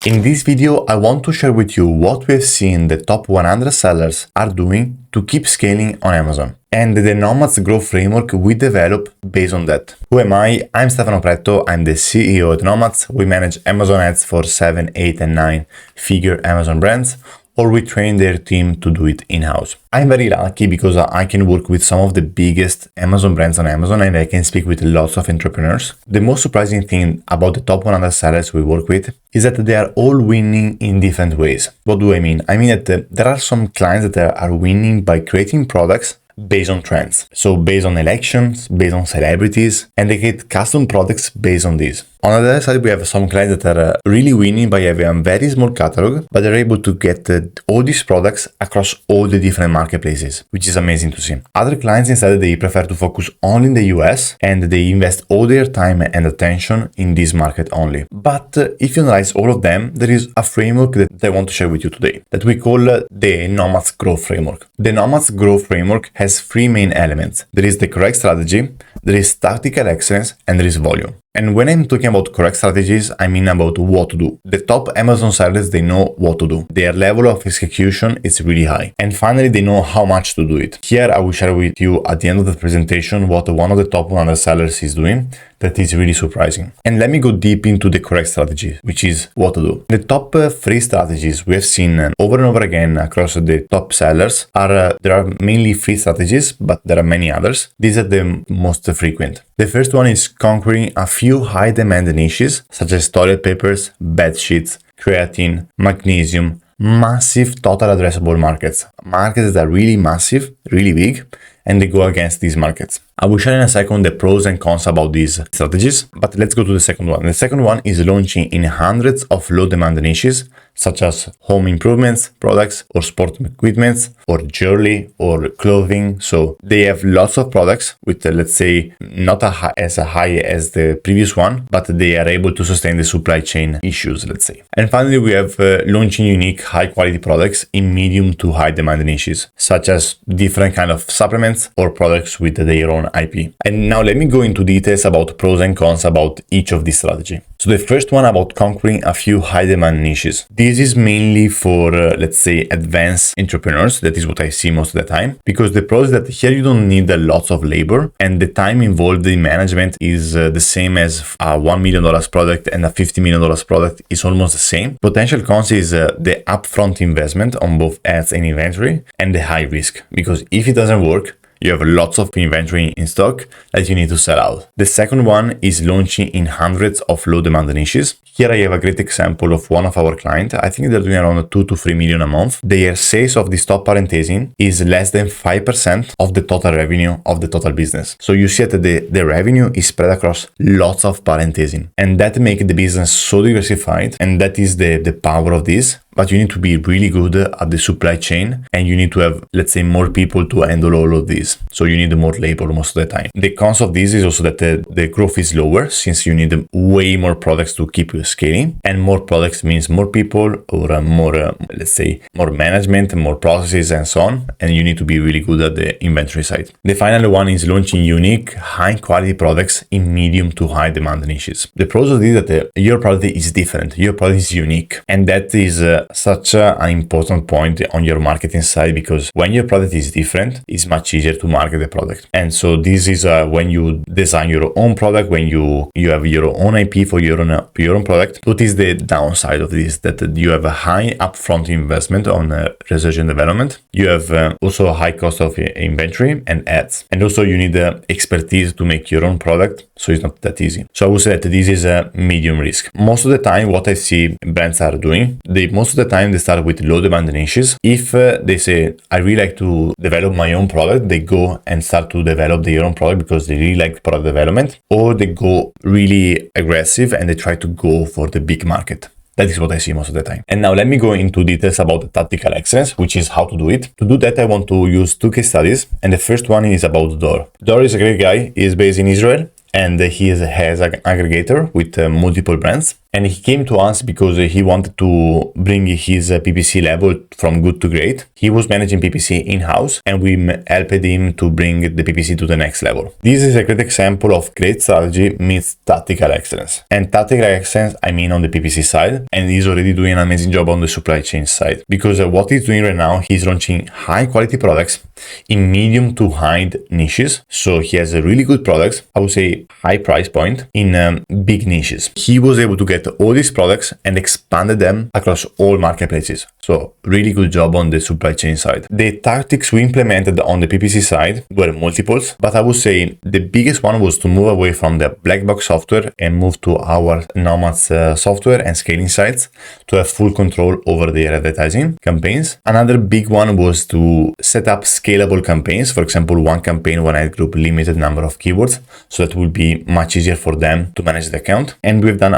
In this video, I want to share with you what we have seen the top 100 sellers are doing to keep scaling on Amazon, and the Nomadz growth framework we develop based on that. Who am I? I'm Stefano Pretto. I'm the CEO at Nomadz. We manage Amazon ads for 7, 8, and 9-figure Amazon brands, or we train their team to do it in-house. I'm very lucky because I can work with some of the biggest Amazon brands on Amazon, and I can speak with lots of entrepreneurs. The most surprising thing about the top 100 sellers we work with is that they are all winning in different ways. What do I mean? I mean that there are some clients that are winning by creating products based on trends. So based on elections, based on celebrities, and they get custom products based on this. On the other side, we have some clients that are really winning by having a very small catalog, but they're able to get all these products across all the different marketplaces, which is amazing to see. Other clients, instead, they prefer to focus only in the US, and they invest all their time and attention in this market only. But if you analyze all of them, there is a framework that I want to share with you today that we call the Nomadz Growth Framework. The Nomadz Growth Framework has three main elements. There is the correct strategy, there is tactical excellence, and there is volume. And when I'm talking about correct strategies, I mean about what to do. The top Amazon sellers, they know what to do. Their level of execution is really high. And finally, they know how much to do it. Here, I will share with you at the end of the presentation what one of the top 100 sellers is doing that is really surprising. And let me go deep into the correct strategy, which is what to do. The top three strategies we have seen over and over again across the top sellers are, there are mainly three strategies, but there are many others. These are the most frequent. The first one is conquering a few high demand niches, such as toilet papers, bed sheets, creatine, magnesium, massive total addressable markets that are really massive, really big, and they go against these markets. I will share in a second the pros and cons about these strategies, but let's go to the second one. The second one is launching in hundreds of low demand niches, such as home improvements, products, or sport equipment, or jewelry, or clothing. So they have lots of products with, let's say, not as high as the previous one, but they are able to sustain the supply chain issues, let's say. And finally, we have launching unique high quality products in medium to high demand niches, such as different kind of supplements or products with their own IP. And now let me go into details about pros and cons about each of these strategies. So the first one about conquering a few high demand niches. This is mainly for, let's say, advanced entrepreneurs. That is what I see most of the time, because the pros is that here you don't need lots of labor, and the time involved in management is the same as a $1 million product, and a $50 million product is almost the same. Potential cons is the upfront investment on both ads and inventory, and the high risk, because if it doesn't work, you have lots of inventory in stock that you need to sell out. The second one is launching in hundreds of low demand niches. Here I have a great example of one of our clients. I think they're doing around 2 to 3 million a month. Their sales of this top parenthesis is less than 5% of the total revenue of the total business. So you see that the revenue is spread across lots of parentheses, and that makes the business so diversified, and that is the power of this. But you need to be really good at the supply chain, and you need to have, let's say, more people to handle all of this. So you need more labor most of the time. The cons of this is also that the growth is lower, since you need way more products to keep scaling, and more products means more people, or more, let's say, more management, more processes, and so on. And you need to be really good at the inventory side. The final one is launching unique, high quality products in medium to high demand niches. The pros of this is that your product is different, your product is unique, and that is such an important point on your marketing side, because when your product is different, it's much easier to market the product. And so this is when you design your own product, when you have your own IP for your own product. What is the downside of this? That you have a high upfront investment on research and development. You have also a high cost of inventory and ads, and also you need expertise to make your own product, so it's not that easy. So I would say that this is a medium risk. Most of the time, what I see brands are doing, most of the time they start with low demand niches. If they say, I really like to develop my own product, they go and start to develop their own product because they really like product development, or they go really aggressive and they try to go for the big market. That is what I see most of the time. And now let me go into details about the tactical excellence, which is how to do it. To do that, I want to use two case studies. And the first one is about Dor. Dor is a great guy. He is based in Israel, and he has an aggregator with multiple brands. And he came to us because he wanted to bring his PPC level from good to great. He was managing PPC in-house, and we helped him to bring the PPC to the next level. This is a great example of great strategy meets tactical excellence. And tactical excellence, I mean on the PPC side, and he's already doing an amazing job on the supply chain side. Because what he's doing right now, he's launching high quality products in medium to high niches. So he has a really good products, I would say high price point in big niches. He was able to get all these products and expanded them across all marketplaces. So really good job on the supply chain side. The tactics we implemented on the PPC side were multiples, but I would say the biggest one was to move away from the black box software and move to our Nomadz software and scaling sites to have full control over their advertising campaigns. Another big one was to set up scalable campaigns. For example, one campaign, one ad group, limited number of keywords, so that will be much easier for them to manage the account. And we've done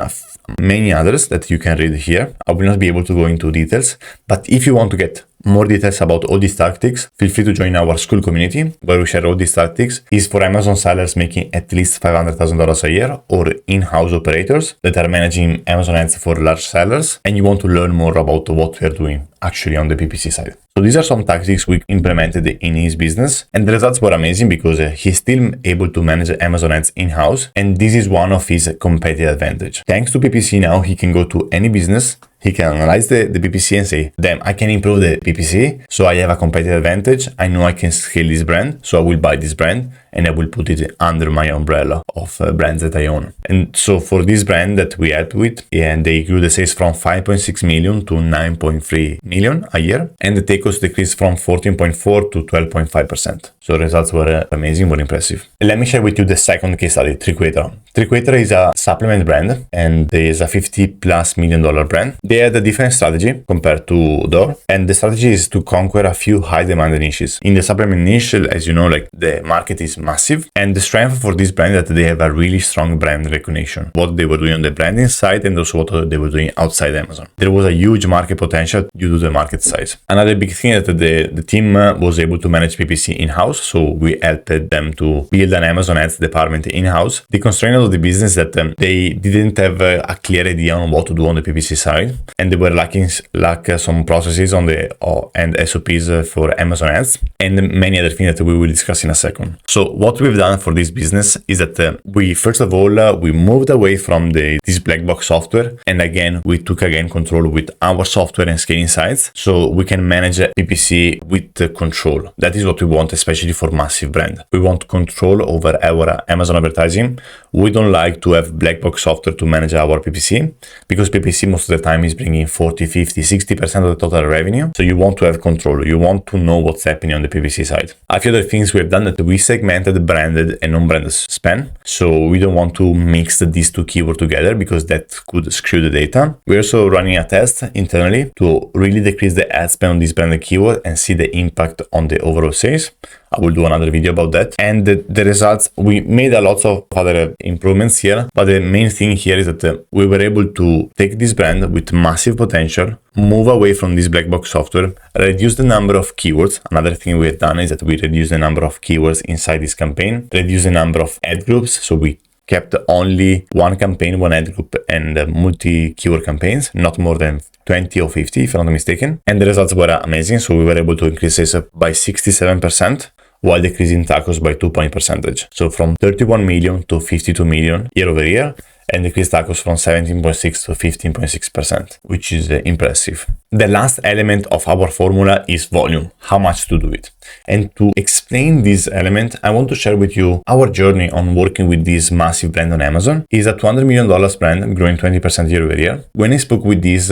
many others that you can read here. I will not be able to go into details, but if you want to get more details about all these tactics, feel free to join our school community where we share all these tactics. Is for Amazon sellers making at least $500,000 a year, or in-house operators that are managing Amazon ads for large sellers, and you want to learn more about what we are doing actually on the PPC side. So these are some tactics we implemented in his business, and the results were amazing because he's still able to manage Amazon ads in-house, and this is one of his competitive advantage. Thanks to PPC now, he can go to any business, he can analyze the PPC and say, damn, I can improve the PPC, so I have a competitive advantage. I know I can scale this brand, so I will buy this brand and I will put it under my umbrella of brands that I own. And so for this brand that we helped with, and they grew the sales from 5.6 million to 9.3 million a year, and the take cost decreased from 14.4 to 12.5%. So results were amazing, were impressive. Let me share with you the second case study, Triquetra. Triquetra is a supplement brand, and there is a $50+ million brand. They had a different strategy compared to Door, and the strategy is to conquer a few high demand niches. In the supplement niche, as you know, like the market is massive, and the strength for this brand is that they have a really strong brand recognition. What they were doing on the branding side and also what they were doing outside Amazon. There was a huge market potential due to the market size. Another big thing is that the team was able to manage PPC in-house, so we helped them to build an Amazon ads department in-house. The constraint of the business that they didn't have a clear idea on what to do on the PPC side, and they were lacking some processes on the and SOPs for Amazon ads, and many other things that we will discuss in a second. So what we've done for this business is that we first of all we moved away from this black box software, and again we took control with our software and scaling sites, so we can manage PPC with control. That is what we want, especially for massive brand. We want control over our Amazon advertising. We don't like to have black box software to manage our PPC, because PPC most of the time is bringing 40, 50, 60% of the total revenue. So you want to have control. You want to know what's happening on the PPC side. A few other things we have done that we segmented branded and non-branded spend. So we don't want to mix these two keywords together because that could screw the data. We're also running a test internally to really decrease the ad spend on this branded keyword and see the impact on the overall sales. I will do another video about that. And the results, we made a lot of other improvements here, but the main thing here is that we were able to take this brand with massive potential, move away from this black box software, reduce the number of keywords. Another thing we have done is that we reduce the number of keywords inside this campaign, reduce the number of ad groups. So we kept only one campaign, one ad group, and multi-keyword campaigns, not more than 20 or 50, if I'm not mistaken. And the results were amazing. So we were able to increase sales by 67%, while decreasing tacos by 2%. So from 31 million to 52 million year over year, and decreased tacos from 17.6 to 15.6%, which is impressive. The last element of our formula is volume, how much to do it. And to explain this element, I want to share with you our journey on working with this massive brand on Amazon. It's a $200 million brand growing 20% year over year. When I spoke with this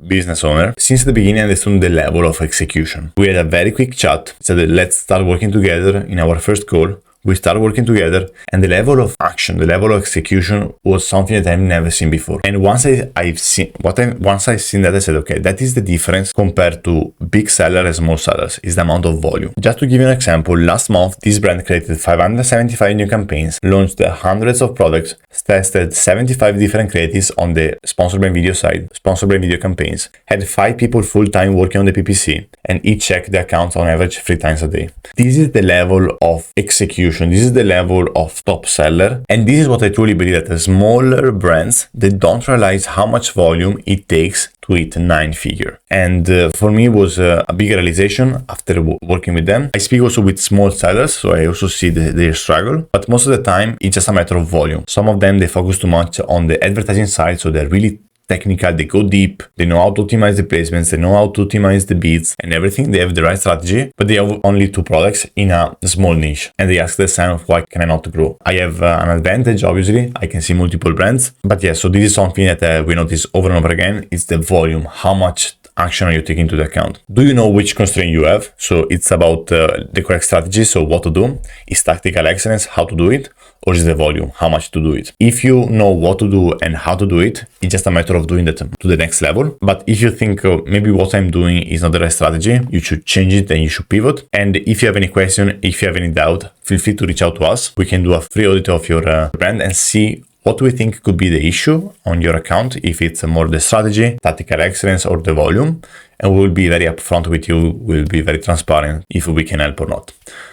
business owner, since the beginning I understood the level of execution. We had a very quick chat, said let's start working together. In our first call, we started working together, and the level of action, the level of execution was something that I've never seen before. And once I've seen that, I said, okay, that is the difference compared to big sellers and small sellers, is the amount of volume. Just to give you an example, last month, this brand created 575 new campaigns, launched hundreds of products, tested 75 different creatives on the sponsored brand video side, sponsored brand video campaigns, had 5 people full-time working on the PPC, and each checked the accounts on average 3 times a day. This is the level of execution distribution. This is the level of top seller. And this is what I truly believe, that the smaller brands, they don't realize how much volume it takes to hit 9-figure. And for me, it was a big realization after working with them. I speak also with small sellers, so I also see their struggle. But most of the time, it's just a matter of volume. Some of them, they focus too much on the advertising side, so they're really technical, they go deep, they know how to optimize the placements, they know how to optimize the bids and everything. They have the right strategy, but they have only 2 products in a small niche. And they ask themselves, why can I not grow? I have an advantage, obviously. I can see multiple brands. But yeah, so this is something that we notice over and over again. It's the volume. How much action are you taking into the account? Do you know which constraint you have? So it's about the correct strategy. So what to do? Is tactical excellence how to do it? Or is the volume, how much to do it? If you know what to do and how to do it, it's just a matter of doing that to the next level. But if you think maybe what I'm doing is not the right strategy, you should change it and you should pivot. And if you have any question, if you have any doubt, feel free to reach out to us. We can do a free audit of your brand and see what we think could be the issue on your account, if it's more the strategy, tactical excellence, or the volume. And we'll be very upfront with you. We'll be very transparent if we can help or not.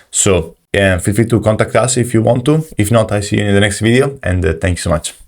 So feel free to contact us if you want to. If not, I see you in the next video, and thank you so much.